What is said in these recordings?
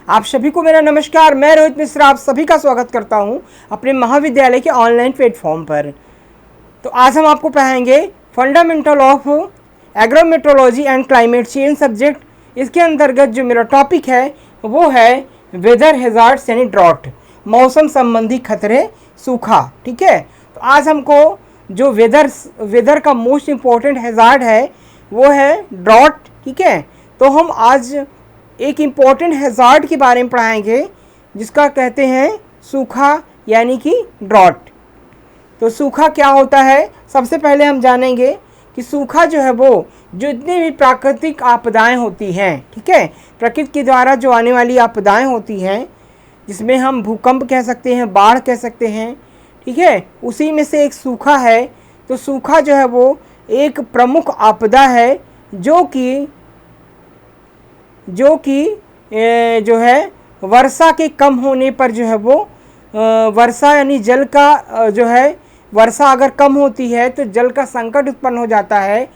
आप सभी को मेरा नमस्कार। मैं रोहित मिश्रा आप सभी का स्वागत करता हूं अपने महाविद्यालय के ऑनलाइन प्लेटफॉर्म पर। तो आज हम आपको पढ़ाएंगे fundamental of agrometeorology and climate change subject. इसके अंतर्गत जो मेरा टॉपिक है वो है वेदर हैजार्ड्स यानी ड्रॉट, मौसम संबंधी खतरे, सूखा। ठीक है, तो आज हमको जो वेदर का मोस्ट इम्पोर्टेंट हैजार्ड है वो है ड्रॉट। ठीक है, तो हम आज एक इम्पॉर्टेंट हैजार्ड के बारे में पढ़ाएंगे जिसका कहते हैं सूखा यानी कि ड्रॉट। तो सूखा क्या होता है, सबसे पहले हम जानेंगे कि सूखा जो है वो जितनी भी प्राकृतिक आपदाएं होती हैं, ठीक है, प्रकृति के द्वारा जो आने वाली आपदाएं होती हैं, जिसमें हम भूकंप कह सकते हैं, बाढ़ कह सकते हैं, ठीक है, उसी में से एक सूखा है। तो सूखा जो है वो एक प्रमुख आपदा है जो कि है वर्षा के कम होने पर जो है वो वर्षा यानी जल का जो है वर्षा अगर कम होती है तो जल का संकट उत्पन्न हो जाता है,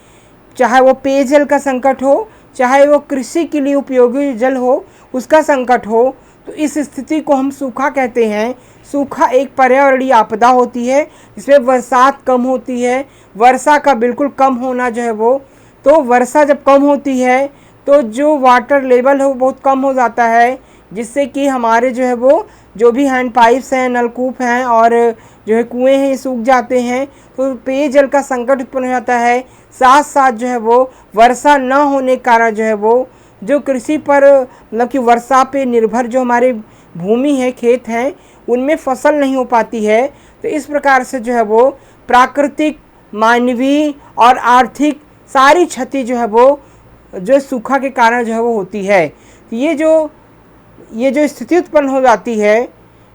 चाहे वो पेयजल का संकट हो, चाहे वो कृषि के लिए उपयोगी जल हो उसका संकट हो। तो इस स्थिति को हम सूखा कहते हैं। सूखा एक पर्यावरणीय आपदा होती है जिसमें बरसात कम होती है, वर्षा का बिल्कुल कम होना जो है वो। तो वर्षा जब कम होती है तो जो वाटर लेवल है वो बहुत कम हो जाता है, जिससे कि हमारे जो है वो जो भी हैंड पाइप्स हैं, नलकूप हैं और जो है कुएं हैं ये सूख जाते हैं। तो पेयजल का संकट उत्पन्न हो जाता है। साथ साथ जो है वो वर्षा न होने के कारण जो है वो जो कृषि पर मतलब कि वर्षा पे निर्भर जो हमारे भूमि है, खेत हैं, उनमें फसल नहीं हो पाती है। तो इस प्रकार से जो है वो प्राकृतिक, मानवीय और आर्थिक सारी क्षति जो है वो जो सूखा के कारण जो है वो होती है। तो ये जो स्थिति उत्पन्न हो जाती है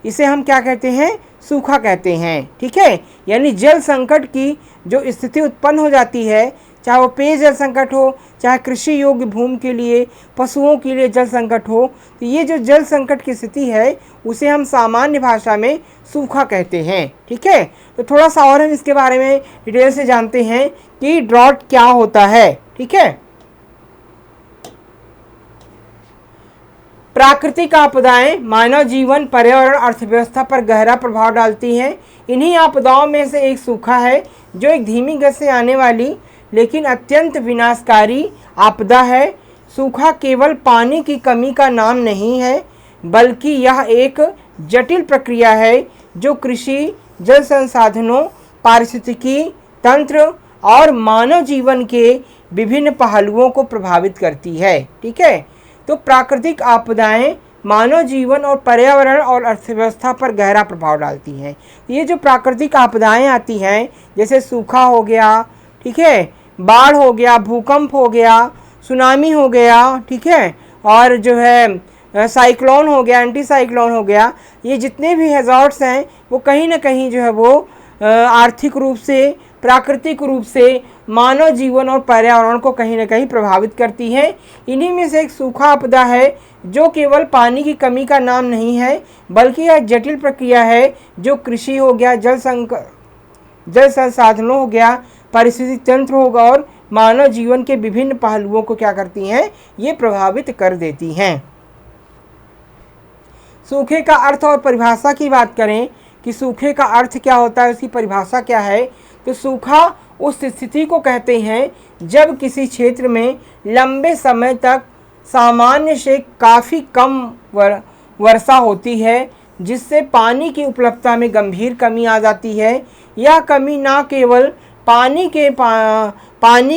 इसे हम क्या कहते हैं, सूखा कहते हैं। ठीक है, यानी जल संकट की जो स्थिति उत्पन्न हो जाती है, चाहे वो पेयजल संकट हो, चाहे कृषि योग्य भूमि के लिए, पशुओं के लिए जल संकट हो, तो ये जो जल संकट की स्थिति है उसे हम सामान्य भाषा में सूखा कहते हैं। ठीक है, तो थोड़ा सा और हम इसके बारे में डिटेल से जानते हैं कि ड्रॉट क्या होता है। ठीक है, प्राकृतिक आपदाएं मानव जीवन, पर्यावरण, अर्थव्यवस्था पर गहरा प्रभाव डालती हैं। इन्हीं आपदाओं में से एक सूखा है जो एक धीमी गति से आने वाली लेकिन अत्यंत विनाशकारी आपदा है। सूखा केवल पानी की कमी का नाम नहीं है बल्कि यह एक जटिल प्रक्रिया है जो कृषि, जल संसाधनों, पारिस्थितिकी तंत्र और मानव जीवन के विभिन्न पहलुओं को प्रभावित करती है। ठीक है, तो प्राकृतिक आपदाएं मानव जीवन और पर्यावरण और अर्थव्यवस्था पर गहरा प्रभाव डालती हैं। ये जो प्राकृतिक आपदाएं आती हैं जैसे सूखा हो गया, ठीक है, बाढ़ हो गया, भूकंप हो गया, सुनामी हो गया, ठीक है, और जो है साइक्लोन हो गया, एंटी साइक्लोन हो गया, ये जितने भी हैजार्ड्स हैं वो कहीं ना कहीं जो है वो आर्थिक रूप से, प्राकृतिक रूप से मानव जीवन और पर्यावरण को कहीं ना कहीं प्रभावित करती है। इन्हीं में से एक सूखा आपदा है जो केवल पानी की कमी का नाम नहीं है बल्कि यह जटिल प्रक्रिया है जो कृषि हो गया, जल संसाधनों हो गया, पारिस्थितिक तंत्र होगा और मानव जीवन के विभिन्न पहलुओं को क्या करती हैं, ये प्रभावित कर देती हैं। सूखे का अर्थ और परिभाषा की बात करें कि सूखे का अर्थ क्या होता है, उसकी परिभाषा क्या है, तो सूखा उस स्थिति को कहते हैं जब किसी क्षेत्र में लंबे समय तक सामान्य से काफ़ी कम वर्षा होती है जिससे पानी की उपलब्धता में गंभीर कमी आ जाती है। यह कमी न केवल पानी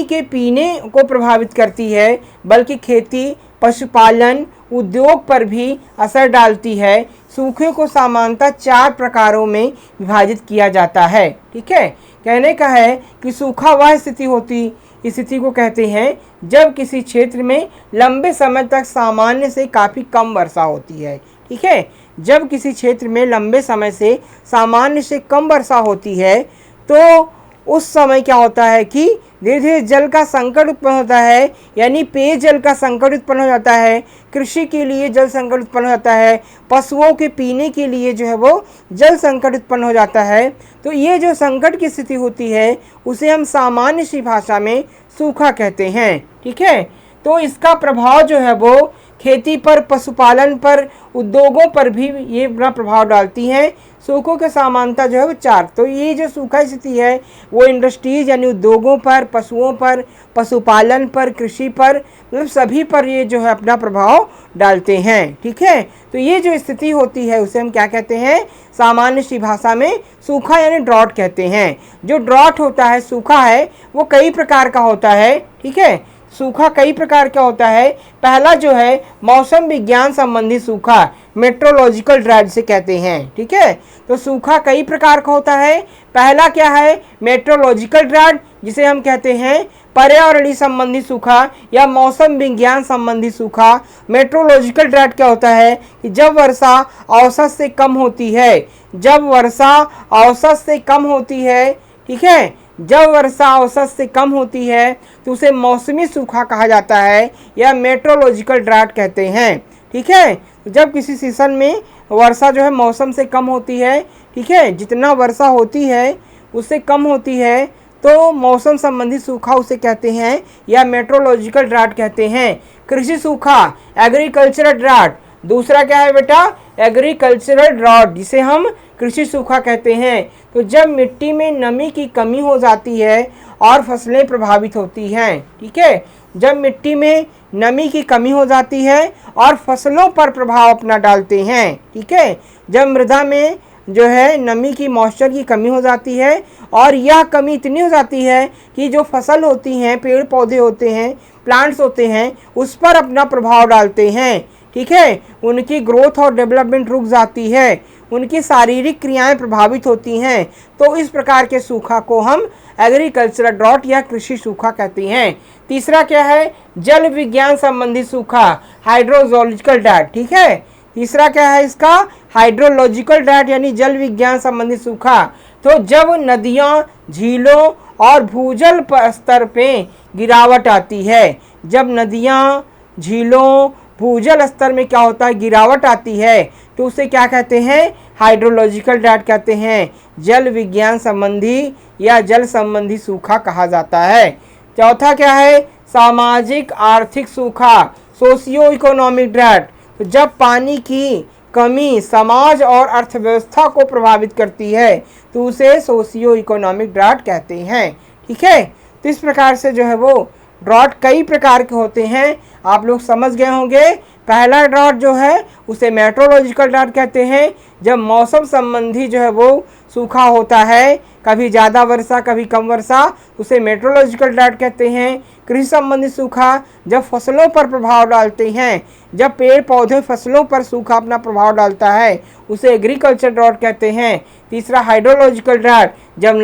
के पीने को प्रभावित करती है बल्कि खेती, पशुपालन, उद्योग पर भी असर डालती है। सूखे को सामान्यतः 4 प्रकारों में विभाजित किया जाता है। ठीक है, कहने का है कि सूखा वह स्थिति को कहते हैं जब किसी क्षेत्र में लंबे समय तक सामान्य से काफ़ी कम वर्षा होती है। ठीक है, जब किसी क्षेत्र में लंबे समय से सामान्य से कम वर्षा होती है तो उस समय क्या होता है कि धीरे धीरे जल का संकट उत्पन्न होता है, यानी पेयजल का संकट उत्पन्न हो जाता है, कृषि के लिए जल संकट उत्पन्न हो जाता है, पशुओं के पीने के लिए जो है वो जल संकट उत्पन्न हो जाता है। तो ये जो संकट की स्थिति होती है उसे हम सामान्य सी भाषा में सूखा कहते हैं। ठीक है, तो इसका प्रभाव जो है वो खेती पर, पशुपालन पर, उद्योगों पर भी ये अपना प्रभाव डालती हैं। सूखों के सामान्यता जो है वो 4। तो ये जो सूखा स्थिति है वो इंडस्ट्रीज यानी उद्योगों पर, पशुओं पर, पशुपालन पर, कृषि पर, मतलब सभी पर ये जो है अपना प्रभाव डालते हैं। ठीक है, तो ये जो स्थिति होती है उसे हम क्या कहते हैं, सामान्य सी भाषा में सूखा यानी ड्रॉट कहते हैं। जो ड्रॉट होता है, सूखा है, वो कई प्रकार का होता है। ठीक है, सूखा कई प्रकार का होता है। पहला जो है मौसम विज्ञान संबंधी सूखा, मेट्रोलॉजिकल ड्राउट से कहते हैं। ठीक है, तो सूखा कई प्रकार का होता है। पहला क्या है, मेट्रोलॉजिकल ड्राउट, जिसे हम कहते हैं पर्यावरणीय संबंधी सूखा या मौसम विज्ञान संबंधी सूखा। मेट्रोलॉजिकल ड्राउट क्या होता है कि जब वर्षा औसत से कम होती है, जब वर्षा औसत से कम होती है, ठीक है, जब वर्षा औसत से कम होती है तो उसे मौसमी सूखा कहा जाता है या मेट्रोलॉजिकल ड्राउट कहते हैं। ठीक है, तो जब किसी सीजन में वर्षा जो है मौसम से कम होती है, ठीक है, जितना वर्षा होती है उससे कम होती है, तो मौसम संबंधी सूखा उसे कहते हैं या मेट्रोलॉजिकल ड्राउट कहते हैं। कृषि सूखा, एग्रीकल्चरल ड्राउट। दूसरा क्या है बेटा, एग्रीकल्चरल ड्राउट, जिसे हम कृषि सूखा कहते हैं। तो जब मिट्टी में नमी की कमी हो जाती है और फसलें प्रभावित होती हैं। ठीक है, जब मिट्टी में नमी की कमी हो जाती है और फसलों पर प्रभाव अपना डालते हैं। ठीक है, जब मृदा में जो है नमी की, मॉइस्चर की कमी हो जाती है और यह कमी इतनी हो जाती है कि जो फसल होती हैं, पेड़ पौधे होते हैं, प्लांट्स होते हैं, उस पर अपना प्रभाव डालते हैं। ठीक है, उनकी ग्रोथ और डेवलपमेंट रुक जाती है, उनकी शारीरिक क्रियाएं प्रभावित होती हैं। तो इस प्रकार के सूखा को हम एग्रीकल्चरल ड्रॉट या कृषि सूखा कहते हैं। तीसरा क्या है, जल विज्ञान संबंधी सूखा, हाइड्रोलॉजिकल ड्राउट। ठीक है, तीसरा क्या है इसका, हाइड्रोलॉजिकल ड्राउट यानी जल विज्ञान संबंधी सूखा। तो जब नदियाँ, झीलों और भूजल स्तर पे गिरावट आती है, जब नदियाँ, झीलों, भूजल स्तर में क्या होता है, गिरावट आती है, तो उसे क्या कहते हैं, हाइड्रोलॉजिकल ड्राउट कहते हैं। जल विज्ञान संबंधी या जल संबंधी सूखा कहा जाता है। चौथा क्या है, सामाजिक आर्थिक सूखा, सोशियो इकोनॉमिक ड्राउट। तो जब पानी की कमी समाज और अर्थव्यवस्था को प्रभावित करती है तो उसे सोशियो इकोनॉमिक ड्राउट कहते हैं। ठीक है, तो इस प्रकार से जो है वो ड्रॉट कई प्रकार के होते हैं, आप लोग समझ गए होंगे। पहला ड्रॉट जो है उसे मेट्रोलॉजिकल ड्रॉट कहते हैं, जब मौसम संबंधी जो है वो सूखा होता है, कभी ज़्यादा वर्षा कभी कम वर्षा, उसे मेट्रोलॉजिकल ड्रॉट कहते हैं। कृषि संबंधी सूखा, जब फसलों पर प्रभाव डालते हैं, जब पेड़ पौधे फसलों पर सूखा अपना प्रभाव डालता है, उसे एग्रीकल्चर ड्रॉट कहते हैं। तीसरा हाइड्रोलॉजिकल ड्रॉट, जब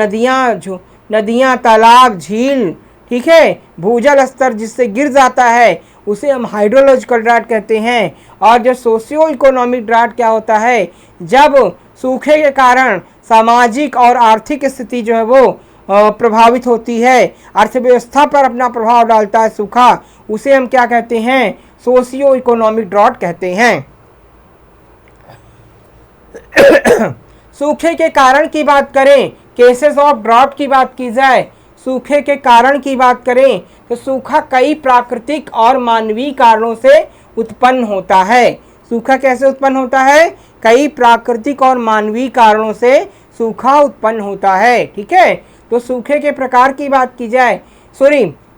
नदियाँ, तालाब, झील, ठीक है, भूजल स्तर जिससे गिर जाता है, उसे हम हाइड्रोलॉजिकल ड्राउट कहते हैं। और जो सोशियो इकोनॉमिक ड्राउट क्या होता है, जब सूखे के कारण सामाजिक और आर्थिक स्थिति जो है वो प्रभावित होती है, अर्थव्यवस्था पर अपना प्रभाव डालता है सूखा, उसे हम क्या कहते हैं, सोशियो इकोनॉमिक ड्राउट कहते हैं। सूखे के कारण की बात करें, केसेस ऑफ ड्राउट की बात की जाए, सूखे के कारण की बात करें तो सूखा कई प्राकृतिक और मानवीय कारणों से उत्पन्न होता है। सूखा कैसे उत्पन्न होता है, कई प्राकृतिक और मानवीय कारणों से सूखा उत्पन्न होता है। ठीक है, तो सूखे के प्रकार की बात की जाए,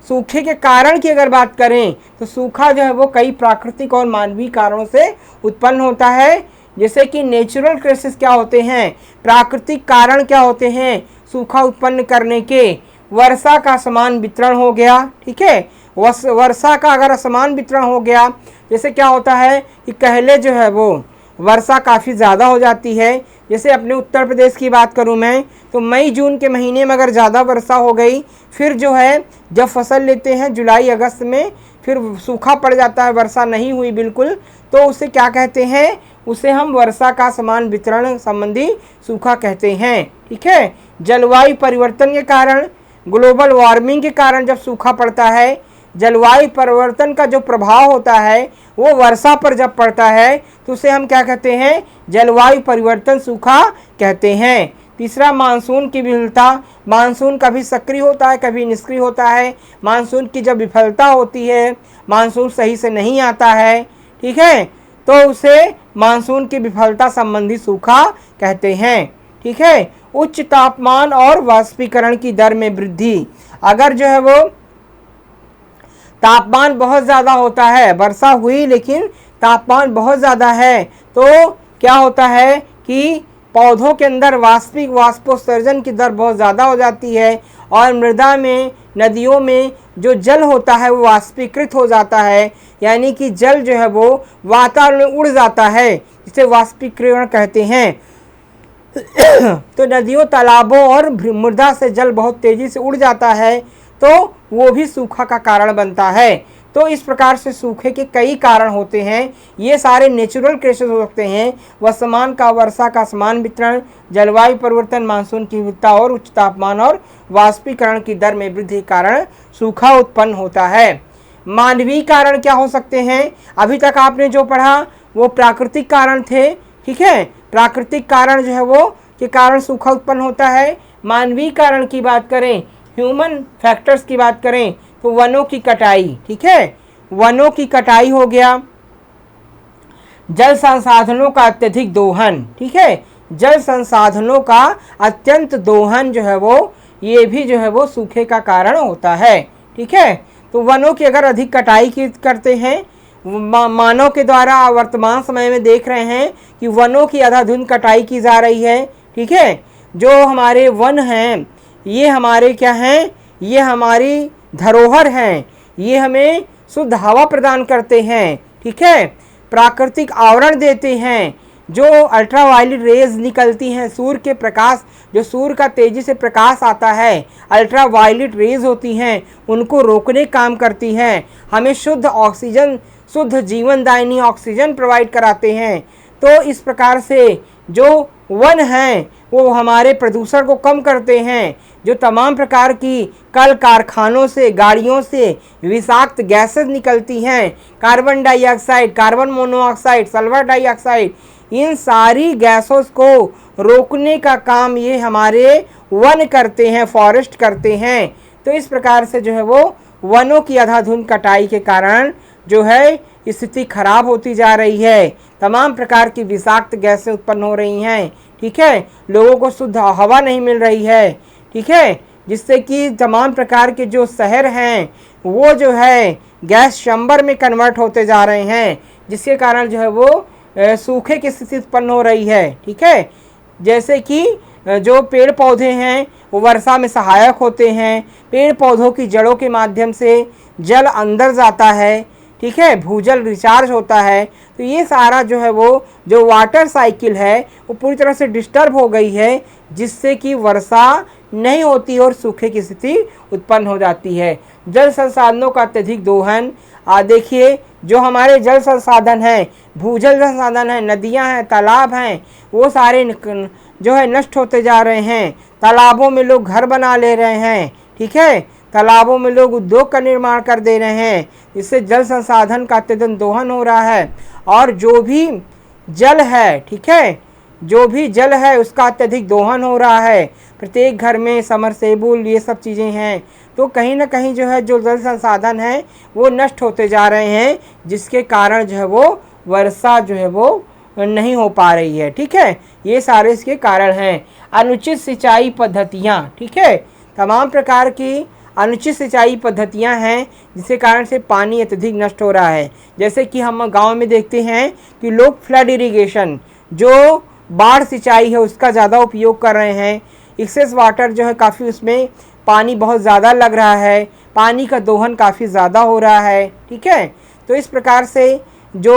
सूखे के कारण की अगर बात करें तो सूखा जो है वो कई प्राकृतिक और मानवीय कारणों से उत्पन्न होता है। जैसे कि नेचुरल क्राइसिस क्या होते हैं, प्राकृतिक कारण क्या होते हैं सूखा उत्पन्न करने के, वर्षा का समान वितरण हो गया। ठीक है, वर्षा का अगर असमान वितरण हो गया, जैसे क्या होता है कि पहले जो है वो वर्षा काफ़ी ज़्यादा हो जाती है। जैसे अपने उत्तर प्रदेश की बात करूं मैं, तो मई जून के महीने में अगर ज़्यादा वर्षा हो गई, फिर जो है जब फसल लेते हैं जुलाई अगस्त में, फिर सूखा पड़ जाता है, वर्षा नहीं हुई बिल्कुल, तो उसे क्या कहते हैं, उसे हम वर्षा का समान वितरण संबंधी सूखा कहते हैं। ठीक है, जलवायु परिवर्तन के कारण, ग्लोबल वार्मिंग के कारण जब सूखा पड़ता है, जलवायु परिवर्तन का जो प्रभाव होता है वो वर्षा पर जब पड़ता है तो उसे हम क्या कहते हैं, जलवायु परिवर्तन सूखा कहते हैं। तीसरा मानसून की विफलता, मानसून कभी सक्रिय होता है कभी निष्क्रिय होता है। मानसून की जब विफलता होती है, मानसून सही से नहीं आता है, ठीक है, तो उसे मानसून की विफलता संबंधी सूखा कहते हैं। ठीक है, उच्च तापमान और वाष्पीकरण की दर में वृद्धि, अगर जो है वो तापमान बहुत ज़्यादा होता है, वर्षा हुई लेकिन तापमान बहुत ज़्यादा है, तो क्या होता है कि पौधों के अंदर वाष्पोत्सर्जन की दर बहुत ज़्यादा हो जाती है और मृदा में, नदियों में जो जल होता है वो वाष्पीकृत हो जाता है, यानी कि जल जो है वो वातावरण में उड़ जाता है, जिसे वाष्पीकरण कहते हैं। तो नदियों, तालाबों और मृदा से जल बहुत तेज़ी से उड़ जाता है, तो वो भी सूखा का कारण बनता है। तो इस प्रकार से सूखे के कई कारण होते हैं। ये सारे नेचुरल केसेस हो सकते हैं, वर्षमान का, वर्षा का समान वितरण, जलवायु परिवर्तन, मानसून की विविधता और उच्च तापमान और वाष्पीकरण की दर में वृद्धि के कारण सूखा उत्पन्न होता है। मानवीय कारण क्या हो सकते हैं? अभी तक आपने जो पढ़ा वो प्राकृतिक कारण थे। ठीक है, प्राकृतिक कारण जो है वो के कारण सूखा उत्पन्न होता है। मानवीय कारण की बात करें, ह्यूमन फैक्टर्स की बात करें, तो वनों की कटाई, ठीक है, वनों की कटाई हो गया, जल संसाधनों का अत्यधिक दोहन, ठीक है, जल संसाधनों का अत्यंत दोहन जो है वो, ये भी जो है वो सूखे का कारण होता है। ठीक है, तो वनों की अगर अधिक कटाई की करते हैं, मानव के द्वारा वर्तमान समय में देख रहे हैं कि वनों की अंधाधुंध कटाई की जा रही है। ठीक है, जो हमारे वन हैं ये हमारे क्या हैं, ये हमारी धरोहर हैं, ये हमें शुद्ध हवा प्रदान करते हैं। ठीक है, प्राकृतिक आवरण देते हैं, जो अल्ट्रावायलेट रेज निकलती हैं, सूर्य के प्रकाश, जो सूर्य का तेज़ी से प्रकाश आता है, अल्ट्रावायलेट रेज होती हैं, उनको रोकने काम करती हैं, हमें शुद्ध ऑक्सीजन, शुद्ध जीवनदायिनी ऑक्सीजन प्रोवाइड कराते हैं। तो इस प्रकार से जो वन हैं वो हमारे प्रदूषण को कम करते हैं। जो तमाम प्रकार की कल कारखानों से, गाड़ियों से विषाक्त गैसेस निकलती हैं, carbon dioxide, carbon monoxide, sulphur dioxide, इन सारी गैसों को रोकने का काम ये हमारे वन करते हैं, फॉरेस्ट करते हैं। तो इस प्रकार से जो है वो वनों की अंधाधुंध कटाई के कारण जो है स्थिति खराब होती जा रही है, तमाम प्रकार की विषाक्त गैसें उत्पन्न हो रही हैं। ठीक है, लोगों को शुद्ध हवा नहीं मिल रही है। ठीक है, जिससे कि तमाम प्रकार के जो शहर हैं वो जो है गैस चैम्बर में कन्वर्ट होते जा रहे हैं, जिसके कारण जो है वो सूखे की स्थिति उत्पन्न हो रही है। ठीक है, जैसे कि जो पेड़ पौधे हैं वो वर्षा में सहायक होते हैं, पेड़ पौधों की जड़ों के माध्यम से जल अंदर जाता है। ठीक है, भूजल रिचार्ज होता है। तो ये सारा जो है वो जो वाटर साइकिल है वो पूरी तरह से डिस्टर्ब हो गई है, जिससे कि वर्षा नहीं होती और सूखे की स्थिति उत्पन्न हो जाती है। जल संसाधनों का अत्यधिक दोहन, देखिए जो हमारे जल संसाधन हैं, भूजल संसाधन हैं, नदियां हैं, तालाब हैं, वो सारे जो है नष्ट होते जा रहे हैं। तालाबों में लोग घर बना ले रहे हैं। ठीक है, तालाबों में लोग उद्योग का निर्माण कर दे रहे हैं, इससे जल संसाधन का अत्यधिक दोहन हो रहा है। और जो भी जल है, ठीक है, जो भी जल है उसका अत्यधिक दोहन हो रहा है। प्रत्येक घर में समरसेबुल, ये सब चीज़ें हैं, तो कहीं ना कहीं जो है जो जल संसाधन है वो नष्ट होते जा रहे हैं, जिसके कारण जो है वो वर्षा जो है वो नहीं हो पा रही है। ठीक है, ये सारे इसके कारण हैं। अनुचित सिंचाई पद्धतियाँ, ठीक है, तमाम प्रकार की अनुचित सिंचाई पद्धतियां हैं, जिसके कारण से पानी अत्यधिक नष्ट हो रहा है। जैसे कि हम गांव में देखते हैं कि लोग फ्लड इरिगेशन, जो बाढ़ सिंचाई है उसका ज़्यादा उपयोग कर रहे हैं। एक्सेस वाटर जो है काफ़ी, उसमें पानी बहुत ज़्यादा लग रहा है, पानी का दोहन काफ़ी ज़्यादा हो रहा है। ठीक है, तो इस प्रकार से जो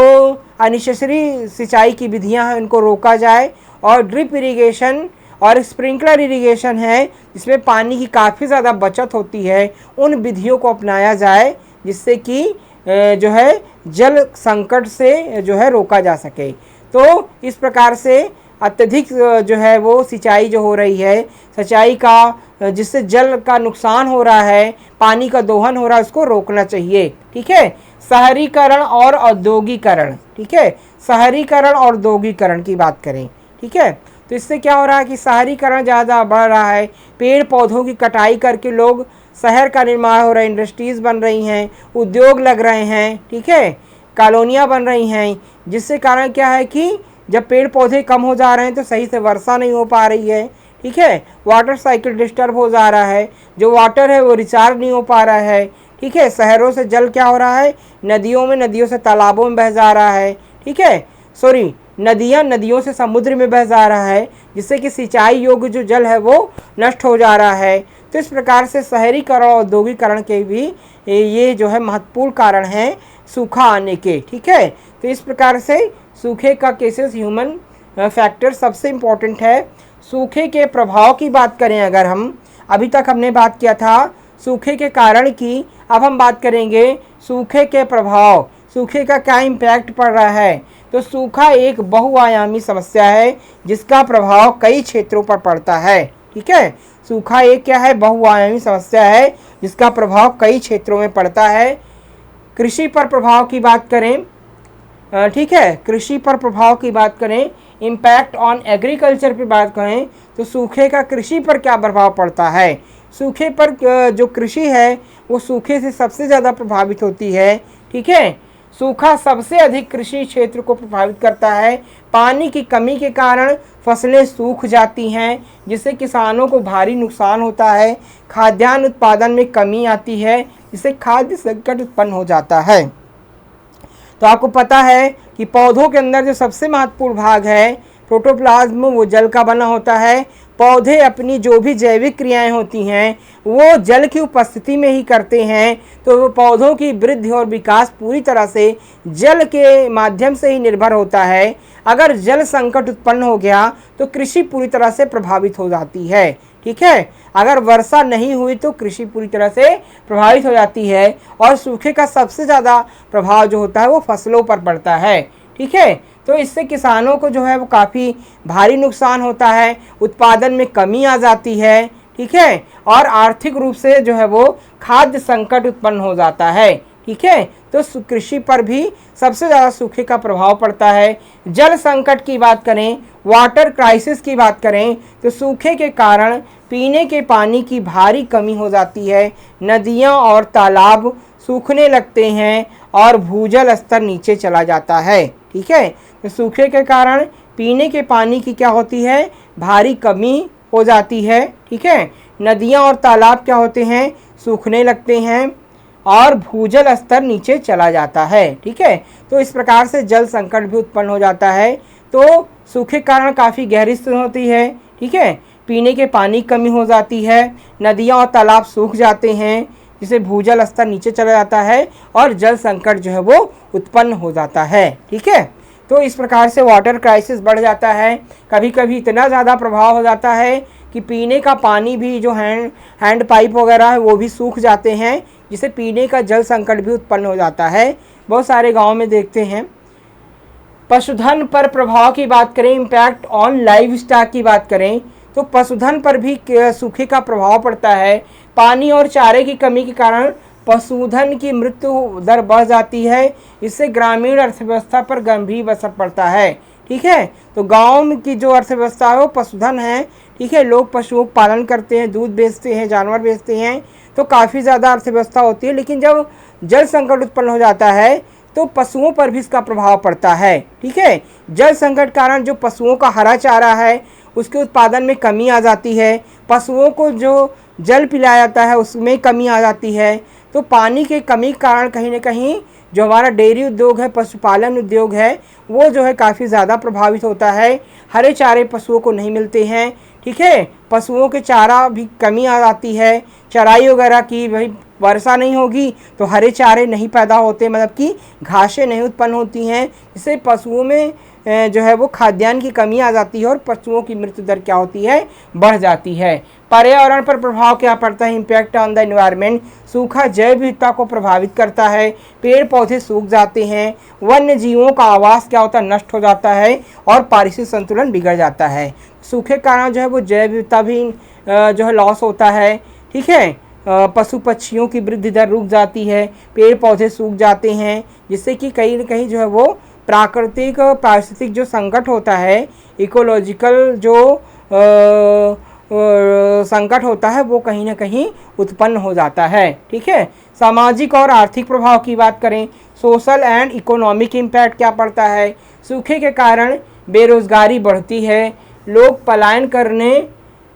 अननेसेसरी सिंचाई की विधियां हैं उनको रोका जाए, और ड्रिप इरिगेशन और स्प्रिंकलर इरिगेशन है जिसमें पानी की काफ़ी ज़्यादा बचत होती है, उन विधियों को अपनाया जाए, जिससे कि जो है जल संकट से जो है रोका जा सके। तो इस प्रकार से अत्यधिक जो है वो सिंचाई जो हो रही है, सिंचाई का जिससे जल का नुकसान हो रहा है, पानी का दोहन हो रहा है, उसको रोकना चाहिए। ठीक है, शहरीकरण और औद्योगिकरण, ठीक है, शहरीकरण और औद्योगिकरण की बात करें। ठीक है, तो इससे क्या हो रहा है कि शहरीकरण ज़्यादा बढ़ रहा है, पेड़ पौधों की कटाई करके लोग शहर का निर्माण हो रहा है, इंडस्ट्रीज़ बन रही हैं, उद्योग लग रहे हैं। ठीक है, कॉलोनियाँ बन रही हैं, जिससे कारण क्या है कि जब पेड़ पौधे कम हो जा रहे हैं तो सही से वर्षा नहीं हो पा रही है, ठीक है। वाटर साइकिल डिस्टर्ब हो जा रहा है, जो वाटर है वो रिचार्ज नहीं हो पा रहा है, ठीक है। शहरों से जल क्या हो रहा है, नदियों में, नदियों से तालाबों में बह जा रहा है, ठीक है। सॉरी, नदियों से समुद्र में बह जा रहा है, जिससे कि सिंचाई योग्य जो जल है वो नष्ट हो जा रहा है। तो इस प्रकार से शहरीकरण और औद्योगिकरण के भी ये जो है महत्वपूर्ण कारण हैं सूखा आने के, ठीक है। तो इस प्रकार से सूखे का केसेस ह्यूमन फैक्टर सबसे इम्पोर्टेंट है। सूखे के प्रभाव की बात करें अगर हम, अभी तक हमने बात किया था सूखे के कारण की, अब हम बात करेंगे सूखे के प्रभाव, सूखे का क्या इम्पैक्ट पड़ रहा है। तो सूखा एक बहुआयामी समस्या है जिसका प्रभाव कई क्षेत्रों पर पड़ता है, ठीक है। सूखा एक क्या है, बहुआयामी समस्या है जिसका प्रभाव कई क्षेत्रों में पड़ता है। कृषि पर प्रभाव की बात करें, ठीक है, कृषि पर प्रभाव की बात करें, इम्पैक्ट ऑन एग्रीकल्चर पे बात करें तो सूखे का कृषि पर क्या प्रभाव पड़ता है। सूखे पर जो कृषि है वो सूखे से सबसे ज़्यादा प्रभावित होती है, ठीक है। सूखा सबसे अधिक कृषि क्षेत्र को प्रभावित करता है। पानी की कमी के कारण फसलें सूख जाती हैं, जिससे किसानों को भारी नुकसान होता है। खाद्यान्न उत्पादन में कमी आती है, जिससे खाद्य संकट उत्पन्न हो जाता है। तो आपको पता है कि पौधों के अंदर जो सबसे महत्वपूर्ण भाग है प्रोटोप्लाज्म, वो जल का बना होता है। पौधे अपनी जो भी जैविक क्रियाएं होती हैं वो जल की उपस्थिति में ही करते हैं। तो पौधों की वृद्धि और विकास पूरी तरह से जल के माध्यम से ही निर्भर होता है। अगर जल संकट उत्पन्न हो गया तो कृषि पूरी तरह से प्रभावित हो जाती है, ठीक है। अगर वर्षा नहीं हुई तो कृषि पूरी तरह से प्रभावित हो जाती है। और सूखे का सबसे ज़्यादा प्रभाव जो होता है वो फसलों पर पड़ता है, ठीक है। तो इससे किसानों को जो है वो काफ़ी भारी नुकसान होता है, उत्पादन में कमी आ जाती है, ठीक है। और आर्थिक रूप से जो है वो खाद्य संकट उत्पन्न हो जाता है, ठीक है। तो कृषि पर भी सबसे ज़्यादा सूखे का प्रभाव पड़ता है। जल संकट की बात करें, वाटर क्राइसिस की बात करें तो सूखे के कारण पीने के पानी की भारी कमी हो जाती है। नदियाँ और तालाब सूखने लगते हैं और भूजल स्तर नीचे चला जाता है, ठीक है। तो सूखे के कारण पीने के पानी की क्या होती है, भारी कमी हो जाती है, ठीक है। नदियाँ और तालाब क्या होते हैं, सूखने लगते हैं और भूजल स्तर नीचे चला जाता है, ठीक है। तो इस प्रकार से जल संकट भी उत्पन्न हो जाता है। तो सूखे के कारण काफ़ी गहरी स्थिति होती है, ठीक है। पीने के पानी की कमी हो जाती है, नदियाँ और तालाब सूख जाते हैं, जिससे भूजल स्तर नीचे चला जाता है और जल संकट जो है वो उत्पन्न हो जाता है, ठीक है। तो इस प्रकार से वाटर क्राइसिस बढ़ जाता है। कभी कभी इतना ज़्यादा प्रभाव हो जाता है कि पीने का पानी भी जो हैंड पाइप वगैरह है वो भी सूख जाते हैं, जिससे पीने का जल संकट भी उत्पन्न हो जाता है। बहुत सारे गाँव में देखते हैं। पशुधन पर प्रभाव की बात करें, इम्पैक्ट ऑन लाइव स्टॉक की बात करें तो पशुधन पर भी सूखे का प्रभाव पड़ता है। पानी और चारे की कमी के कारण पशुधन की मृत्यु दर बढ़ जाती है। इससे ग्रामीण अर्थव्यवस्था पर गंभीर असर पड़ता है, ठीक है। तो गांव की जो अर्थव्यवस्था है वो पशुधन है, ठीक है। लोग पशुओं का पालन करते हैं, दूध बेचते हैं, जानवर बेचते हैं, तो काफ़ी ज़्यादा अर्थव्यवस्था होती है। लेकिन जब जल संकट उत्पन्न हो जाता है तो पशुओं पर भी इसका प्रभाव पड़ता है, ठीक है। जल संकट कारण जो पशुओं का हरा चारा है उसके उत्पादन में कमी आ जाती है। पशुओं को जो जल पिलाया जाता है उसमें कमी आ जाती है। तो पानी के कमी के कारण कहीं ना कहीं जो हमारा डेयरी उद्योग है, पशुपालन उद्योग है, वो जो है काफ़ी ज़्यादा प्रभावित होता है। हरे चारे पशुओं को नहीं मिलते हैं, ठीक है। पशुओं के चारा भी कमी आ जाती है। चराई वगैरह की, भाई वर्षा नहीं होगी तो हरे चारे नहीं पैदा होते, मतलब कि घासें नहीं उत्पन्न होती हैं, जिससे पशुओं में जो है वो खाद्यान्न की कमी आ जाती है और पशुओं की मृत्यु दर क्या होती है, बढ़ जाती है। पर्यावरण पर प्रभाव क्या पड़ता है, इम्पैक्ट ऑन द एनवायरनमेंट। सूखा जैव विविधता को प्रभावित करता है, पेड़ पौधे सूख जाते हैं, वन्य जीवों का आवास क्या होता है, नष्ट हो जाता है और पारिस्थितिक संतुलन बिगड़ जाता है। सूखे कारण जो है वो जैव विविधता भी जो है लॉस होता है, ठीक है। पशु पक्षियों की वृद्धि दर रुक जाती है, पेड़ पौधे सूख जाते हैं, जिससे कि कहीं न कहीं जो है वो प्राकृतिक पारिस्थितिक जो संकट होता है, इकोलॉजिकल जो संकट होता है वो कहीं ना कहीं उत्पन्न हो जाता है, ठीक है। सामाजिक और आर्थिक प्रभाव की बात करें, सोशल एंड इकोनॉमिक इम्पैक्ट क्या पड़ता है, सूखे के कारण बेरोज़गारी बढ़ती है, लोग पलायन करने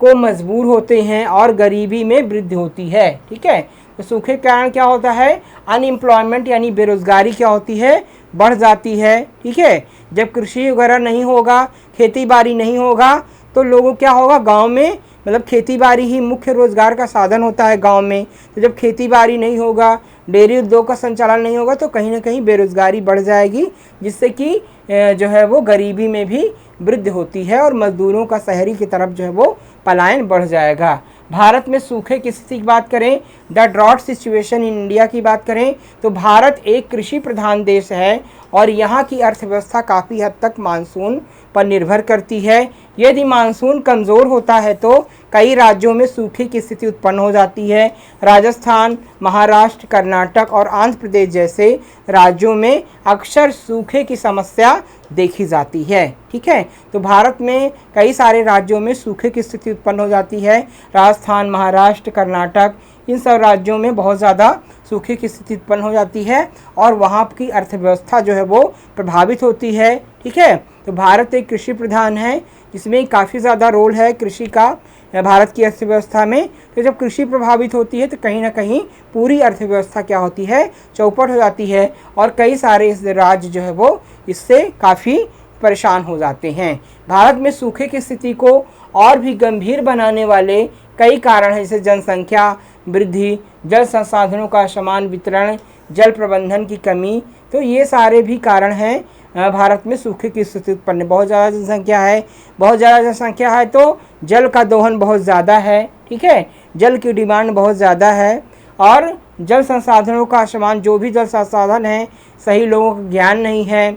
को मजबूर होते हैं और गरीबी में वृद्धि होती है। ठीक है, तो सूखे के कारण क्या होता है, अनएम्प्लॉयमेंट यानी बेरोज़गारी क्या होती है, बढ़ जाती है। ठीक है, जब कृषि वगैरह नहीं होगा, खेती बाड़ी नहीं होगा, तो लोगों क्या होगा, गांव में मतलब खेती बाड़ी ही मुख्य रोज़गार का साधन होता है गांव में। तो जब खेती बाड़ी नहीं होगा, डेयरी उद्योग का संचालन नहीं होगा, तो कहीं ना कहीं बेरोज़गारी बढ़ जाएगी, जिससे कि जो है वो गरीबी में भी वृद्धि होती है और मजदूरों का शहरी की तरफ जो है वो पलायन बढ़ जाएगा। भारत में सूखे की स्थिति की बात करें, the drought situation in India की बात करें, तो भारत एक कृषि प्रधान देश है और यहाँ की अर्थव्यवस्था काफ़ी हद तक मानसून पर निर्भर करती है। यदि मानसून कमज़ोर होता है तो कई राज्यों में सूखे की स्थिति उत्पन्न हो जाती है। राजस्थान, महाराष्ट्र, कर्नाटक और आंध्र प्रदेश जैसे राज्यों में अक्सर सूखे की समस्या देखी जाती है। ठीक है, तो भारत में कई सारे राज्यों में सूखे की स्थिति उत्पन्न हो जाती है। राजस्थान, महाराष्ट्र, कर्नाटक, इन सब राज्यों में बहुत ज़्यादा सूखे की स्थिति उत्पन्न हो जाती है और वहाँ की अर्थव्यवस्था जो है वो प्रभावित होती है। ठीक है, तो भारत एक कृषि प्रधान है, जिसमें काफ़ी ज़्यादा रोल है कृषि का भारत की अर्थव्यवस्था में। तो जब कृषि प्रभावित होती है तो कहीं ना कहीं पूरी अर्थव्यवस्था क्या होती है, चौपट हो जाती है और कई सारे राज्य जो है वो इससे काफ़ी परेशान हो जाते हैं। भारत में सूखे की स्थिति को और भी गंभीर बनाने वाले कई कारण हैं, जैसे जनसंख्या वृद्धि, जल संसाधनों का असमान वितरण, जल प्रबंधन की कमी। तो ये सारे भी कारण हैं भारत में सूखे की स्थिति उत्पन्न। बहुत ज़्यादा जनसंख्या है, बहुत ज़्यादा जनसंख्या है तो जल का दोहन बहुत ज़्यादा है। ठीक है, जल की डिमांड बहुत ज़्यादा है और जल संसाधनों का असमान, जो भी जल संसाधन है सही लोगों को ज्ञान नहीं है,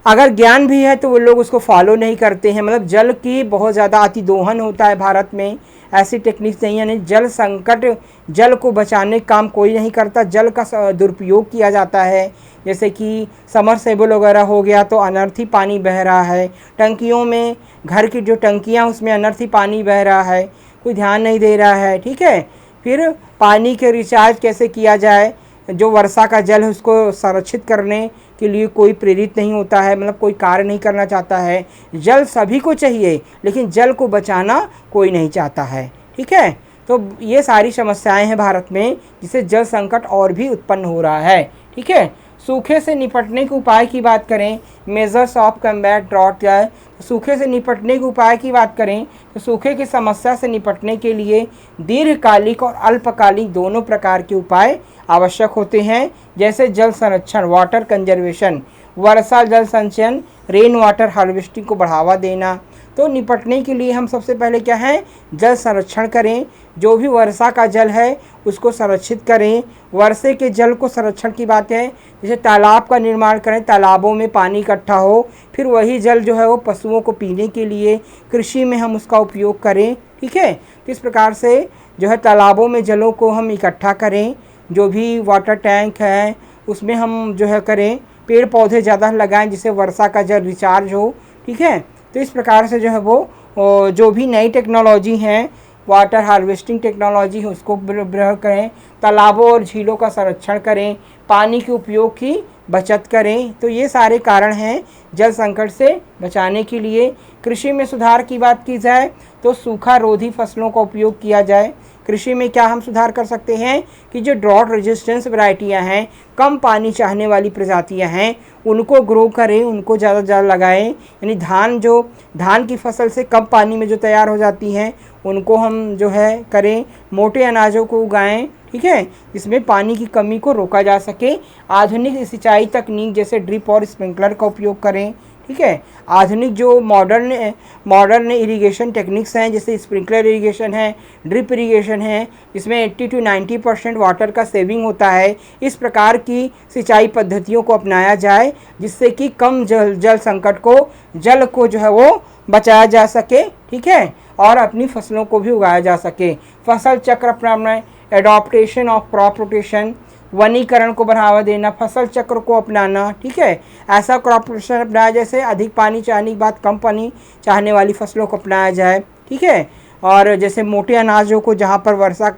अगर ज्ञान भी है तो वो लोग उसको फॉलो नहीं करते हैं। मतलब जल की बहुत ज़्यादा अतिदोहन होता है भारत में, ऐसी टेक्निक्स नहीं है। जल संकट, जल को बचाने का काम कोई नहीं करता, जल का दुरुपयोग किया जाता है, जैसे कि समरसेबल वगैरह हो गया तो अनर्थी पानी बह रहा है, टंकियों में, घर की जो टंकियाँ उसमें अनर्थी पानी बह रहा है, कोई ध्यान नहीं दे रहा है। ठीक है, फिर पानी के रिचार्ज कैसे किया जाए, जो वर्षा का जल है उसको संरक्षित करने के लिए कोई प्रेरित नहीं होता है, मतलब कोई कार्य नहीं करना चाहता है। जल सभी को चाहिए लेकिन जल को बचाना कोई नहीं चाहता है। ठीक है, तो ये सारी समस्याएं हैं भारत में, जिससे जल संकट और भी उत्पन्न हो रहा है। ठीक है, सूखे से निपटने के उपाय की बात करें, मेजर्स ऑफ कम्बैट ड्रॉट, या सूखे से निपटने के उपाय की बात करें तो सूखे की समस्या से निपटने के लिए दीर्घकालिक और अल्पकालिक दोनों प्रकार के उपाय आवश्यक होते हैं, जैसे जल संरक्षण, वाटर कंजर्वेशन, वर्षा जल संचयन, रेन वाटर हार्वेस्टिंग को बढ़ावा देना। तो निपटने के लिए हम सबसे पहले क्या है, जल संरक्षण करें, जो भी वर्षा का जल है उसको संरक्षित करें। वर्षे के जल को संरक्षण की बात है, जैसे तालाब का निर्माण करें, तालाबों में पानी इकट्ठा हो, फिर वही जल जो है वो पशुओं को पीने के लिए, कृषि में हम उसका उपयोग करें। ठीक है, तो इस प्रकार से जो है तालाबों में जलों को हम इकट्ठा करें, जो भी वाटर टैंक है उसमें हम जो है करें, पेड़ पौधे ज़्यादा लगाएं जिससे वर्षा का जल रिचार्ज हो। ठीक है, तो इस प्रकार से जो है वो जो भी नई टेक्नोलॉजी हैं, वाटर हार्वेस्टिंग टेक्नोलॉजी है उसको प्रयोग करें, तालाबों और झीलों का संरक्षण करें, पानी के उपयोग की बचत करें। तो ये सारे कारण हैं जल संकट से बचाने के लिए। कृषि में सुधार की बात की जाए तो सूखा रोधी फसलों का उपयोग किया जाए। कृषि में क्या हम सुधार कर सकते हैं कि जो ड्रॉट रेजिस्टेंस वैरायटियां हैं, कम पानी चाहने वाली प्रजातियां हैं, उनको ग्रो करें, उनको ज़्यादा से ज़्यादा लगाएं। यानी धान की फसल से कम पानी में जो तैयार हो जाती हैं उनको हम जो है करें, मोटे अनाजों को उगाएं। ठीक है, जिसमें पानी की कमी को रोका जा सके। आधुनिक सिंचाई तकनीक जैसे ड्रिप और स्प्रिंकलर का उपयोग करें। ठीक है, आधुनिक जो मॉडर्न इरिगेशन टेक्निक्स हैं, जैसे स्प्रिंकलर इरिगेशन है, ड्रिप इरिगेशन है, जिसमें 80 to 90% वाटर का सेविंग होता है। इस प्रकार की सिंचाई पद्धतियों को अपनाया जाए, जिससे कि कम जल संकट को, जल को जो है वो बचाया जा सके। ठीक है, और अपनी फसलों को भी उगाया जा सके। फसल चक्र अपनाना, एडॉप्टेशन ऑफ क्रॉप रोटेशन, वनीकरण को बढ़ावा देना, फसल चक्र को अपनाना। ठीक है, ऐसा क्रॉप रोटेशन अपनाया जैसे अधिक पानी चाहने की बात कम पानी चाहने वाली फसलों को अपनाया जाए। ठीक है, और जैसे मोटे अनाजों को, जहाँ पर वर्षा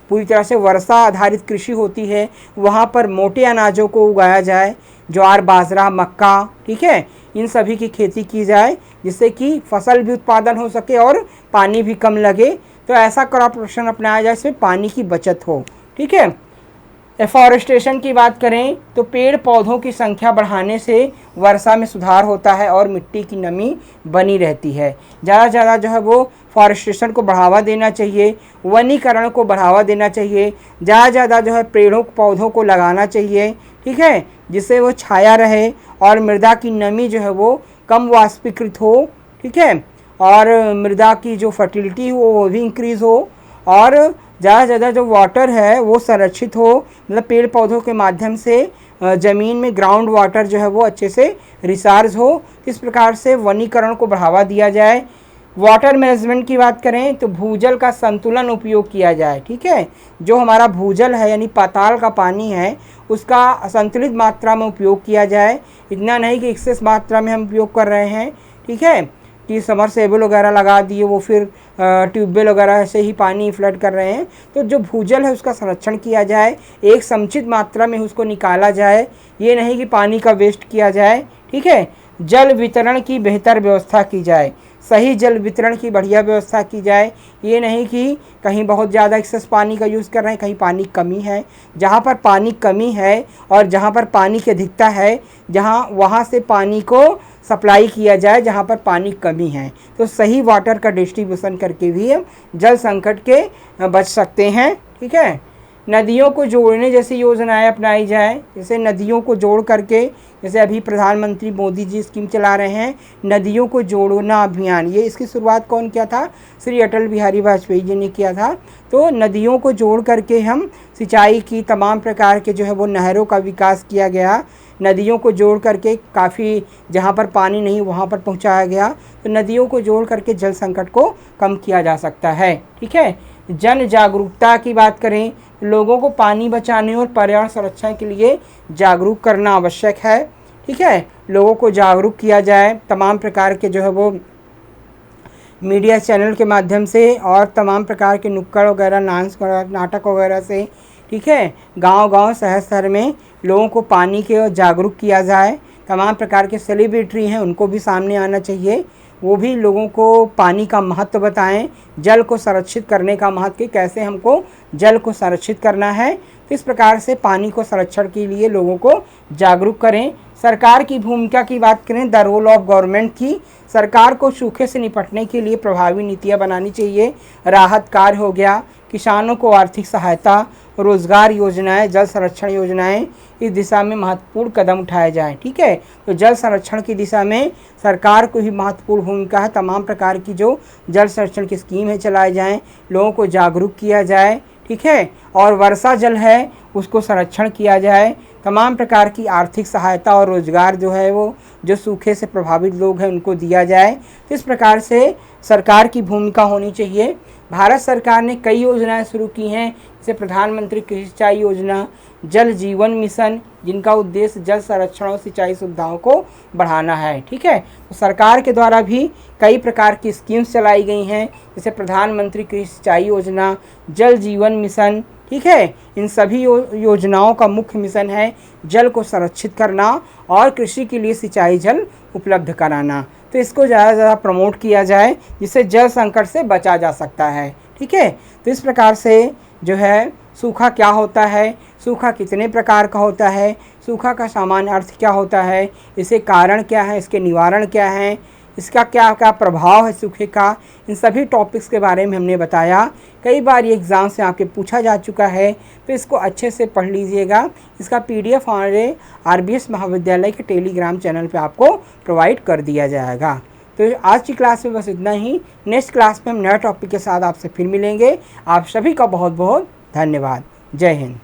पूरी तरह से वर्षा आधारित कृषि होती है, वहाँ पर मोटे अनाजों को उगाया जाए, ज्वार, बाजरा, मक्का, ठीक है, इन सभी की खेती की जाए, जिससे कि फसल भी उत्पादन हो सके और पानी भी कम लगे। तो ऐसा क्रॉप रोटेशन अपनाया जाए, इसमें पानी की बचत हो, ठीक है। एफॉरेस्टेशन की बात करें तो पेड़ पौधों की संख्या बढ़ाने से वर्षा में सुधार होता है और मिट्टी की नमी बनी रहती है। ज़्यादा से ज़्यादा जो है वो फॉरेस्टेशन को बढ़ावा देना चाहिए, वनीकरण को बढ़ावा देना चाहिए, ज़्यादा से ज़्यादा जो है पेड़ों पौधों को लगाना चाहिए, ठीक है, जिससे वो छाया रहे और मृदा की नमी जो है वो कम वाष्पीकृत हो, ठीक है, और मृदा की जो फर्टिलिटी हो वो भी इंक्रीज़ हो, और ज़्यादा से ज़्यादा जो वाटर है वो संरक्षित हो, मतलब पेड़ पौधों के माध्यम से ज़मीन में ग्राउंड वाटर जो है वो अच्छे से रिचार्ज हो। इस प्रकार से वनीकरण को बढ़ावा दिया जाए। वाटर मैनेजमेंट की बात करें तो भूजल का संतुलन उपयोग किया जाए, ठीक है, जो हमारा भूजल है यानी पाताल का पानी है उसका संतुलित मात्रा में उपयोग किया जाए। इतना नहीं कि एक्सेस मात्रा में हम उपयोग कर रहे हैं, ठीक है, कि समरसेबल वगैरह लगा दिए, वो फिर ट्यूबवेल वगैरह से ही पानी फ्लड कर रहे हैं। तो जो भूजल है उसका संरक्षण किया जाए, एक समुचित मात्रा में उसको निकाला जाए, ये नहीं कि पानी का वेस्ट किया जाए, ठीक है। जल वितरण की बेहतर व्यवस्था की जाए, सही जल वितरण की बढ़िया व्यवस्था की जाए, ये नहीं कि कहीं बहुत ज़्यादा एक्सेस पानी का यूज़ कर रहे हैं, कहीं पानी कमी है। जहाँ पर पानी कमी है और जहाँ पर पानी की अधिकता है, वहाँ से पानी को सप्लाई किया जाए जहाँ पर पानी कमी है। तो सही वाटर का डिस्ट्रीब्यूशन करके भी हम जल संकट के बच सकते हैं, ठीक है। नदियों को जोड़ने जैसी योजनाएं अपनाई जाए, जैसे नदियों को जोड़ करके, जैसे अभी प्रधानमंत्री मोदी जी स्कीम चला रहे हैं नदियों को जोड़ना अभियान, ये इसकी शुरुआत कौन किया था? श्री अटल बिहारी वाजपेयी जी ने किया था। तो नदियों को जोड़ करके हम सिंचाई की तमाम प्रकार के जो है वो नहरों का विकास किया गया। नदियों को जोड़ करके काफ़ी जहाँ पर पानी नहीं वहाँ पर पहुँचाया गया। तो नदियों को जोड़ करके जल संकट को कम किया जा सकता है, ठीक है। जन जागरूकता की बात करें, लोगों को पानी बचाने और पर्यावरण संरक्षण के लिए जागरूक करना आवश्यक है, ठीक है। लोगों को जागरूक किया जाए तमाम प्रकार के जो है वो मीडिया चैनल के माध्यम से और तमाम प्रकार के नुक्कड़ वगैरह, नाटक वगैरह से, ठीक है। गांव-गांव, शहर-शहर में लोगों को पानी के जागरूक किया जाए। तमाम प्रकार के सेलिब्रिटी हैं उनको भी सामने आना चाहिए, वो भी लोगों को पानी का महत्व बताएं, जल को संरक्षित करने का महत्व कि कैसे हमको जल को संरक्षित करना है। तो इस प्रकार से पानी को संरक्षण के लिए लोगों को जागरूक करें। सरकार की भूमिका की बात करें, द रोल ऑफ गवर्नमेंट की, सरकार को सूखे से निपटने के लिए प्रभावी नीतियाँ बनानी चाहिए। राहत कार्य हो गया, किसानों को आर्थिक सहायता, रोजगार योजनाएं, जल संरक्षण योजनाएं, इस दिशा में महत्वपूर्ण कदम उठाए जाएं, ठीक है। तो जल संरक्षण की दिशा में सरकार को ही महत्वपूर्ण भूमिका है। तमाम प्रकार की जो जल संरक्षण की स्कीम है चलाए जाएं, लोगों को जागरूक किया जाए, ठीक है। और वर्षा जल है उसको संरक्षण किया जाए। तमाम प्रकार की आर्थिक सहायता और रोजगार जो है वो जो सूखे से प्रभावित लोग हैं उनको दिया जाए। तो इस प्रकार से सरकार की भूमिका होनी चाहिए। भारत सरकार ने कई योजनाएं शुरू की हैं, जैसे प्रधानमंत्री कृषि सिंचाई योजना, जल जीवन मिशन, जिनका उद्देश्य जल संरक्षण और सिंचाई सुविधाओं को बढ़ाना है, ठीक है। तो सरकार के द्वारा भी कई प्रकार की स्कीम्स चलाई गई हैं, जैसे प्रधानमंत्री कृषि सिंचाई योजना, जल जीवन मिशन, ठीक है। इन सभी योजनाओं का मुख्य मिशन है जल को संरक्षित करना और कृषि के लिए सिंचाई जल उपलब्ध कराना। तो इसको ज़्यादा से ज़्यादा प्रमोट किया जाए, जिससे जल संकट से बचा जा सकता है, ठीक है। तो इस प्रकार से जो है सूखा क्या होता है, सूखा कितने प्रकार का होता है, सूखा का सामान्य अर्थ क्या होता है, इसके कारण क्या है, इसके निवारण क्या है, इसका क्या क्या प्रभाव है सूखे का, इन सभी टॉपिक्स के बारे में हमने बताया। कई बार ये एग्ज़ाम से आपके पूछा जा चुका है, तो इसको अच्छे से पढ़ लीजिएगा। इसका PDF हमारे RBS महाविद्यालय के टेलीग्राम चैनल पे आपको प्रोवाइड कर दिया जाएगा। तो आज की क्लास में बस इतना ही। नेक्स्ट क्लास में हम नए टॉपिक के साथ आपसे फिर मिलेंगे। आप सभी का बहुत बहुत धन्यवाद। जय हिंद।